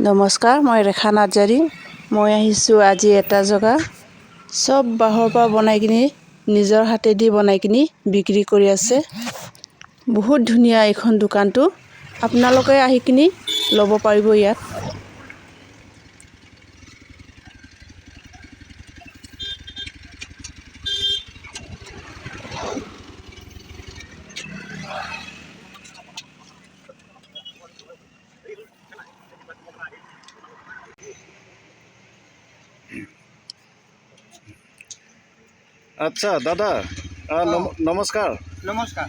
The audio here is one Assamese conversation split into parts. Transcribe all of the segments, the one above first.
নমস্কাৰ, মই ৰেখা নাৰ্জাৰী। মই আহিছোঁ আজি এটা জেগা চব বাঁহৰ পৰা বনাই কিনি নিজৰ হাতেদি বনাই কিনি বিক্ৰী কৰি আছে। বহুত ধুনীয়া এইখন দোকানটো। আপোনালোকে আহি কিনি ল'ব পাৰিব ইয়াত। আচ্ছা দাদা, নমস্কাৰ। নমস্কাৰ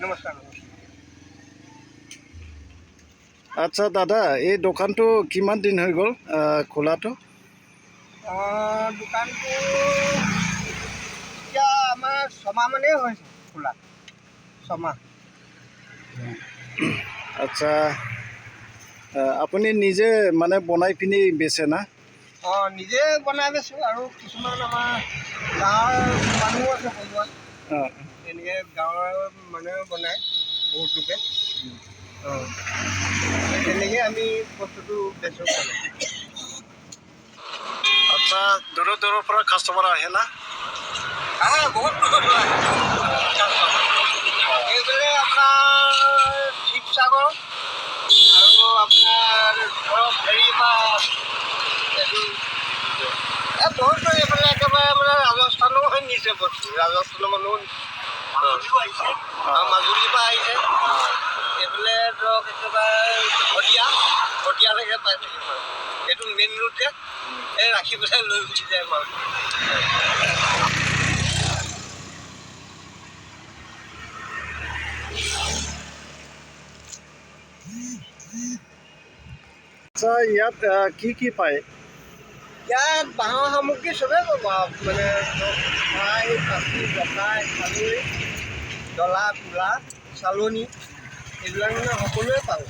নমস্কাৰ। আচ্ছা দাদা, এই দোকানটো কিমান দিন হৈ গ'ল খোলাটো? দোকানটো এতিয়া আমাৰ ছমাহমানেই হৈছে খোলা, ছমাহ। আচ্ছা, আপুনি নিজে মানে বনাই পিনি বেচে না? নিজে বনাই বেছোঁ আৰু কিছুমান আমাৰ গাঁৱৰ মানুহো আছে বনোৱা। তেনেকৈ গাঁৱৰ মানুহে বনায় বহুত লোকে। তেনেকৈ আমি বস্তুটো বেচোঁ। আচ্ছা, দূৰৰ পৰা কাষ্টমাৰ আহে না? আহে, বহুত দূৰৰ পৰা আহে। এইফালে আপোনাৰ শিৱসাগৰ আৰু আপোনাৰ ধৰক হেৰি পৰা এইটো বহুত এইফালে একেবাৰে মানে ৰাজস্থানো নিছে বস্তু, ৰাজস্থানৰ মানুহো আহিছে, মাজুলীৰ পৰা আহিছে। এইফালে ধৰক একেবাৰে শদিয়ালৈকে পাই থাকিব। এইটো মেইন ৰোড যে, এই ৰাখি পেলাই লৈ গুচি যায় মানুহ। আচ্ছা, ইয়াত কি পায়? ইয়াত বাঁহৰ সামগ্ৰী চবেই পাব আৰু মানে ঢাই, পাচি, জকাই, খালৈ, ডলা, কোলা, চালনী এইবিলাক মানে সকলোৱে পাব।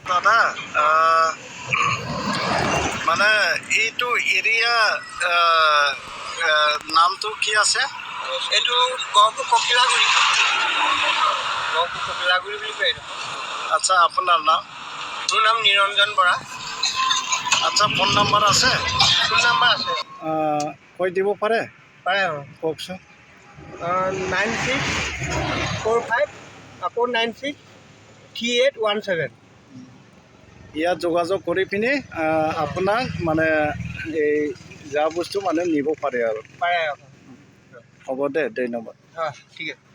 দাদা, মানে এইটো এৰিয়া নামটো কি আছে? এইটো গহপুৰ ককিলাগুৰি। গহপুৰ ককিলাগুৰি বুলি কয় এইটো। আচ্ছা, আপোনাৰ নাম? মোৰ নাম নিৰঞ্জন বৰা। আচ্ছা, ফোন নম্বৰ আছে? ফোন নম্বৰ আছে। কৈ দিব পাৰে? পাৰে। কওকচোন। 9645 আকৌ 963817। ইয়াত যোগাযোগ কৰি পিনি আপোনাক মানে এই যা বস্তু মানে নিব পাৰে আৰু। পাৰে। হ'ব দে, ধন্যবাদ। ঠিক আছে।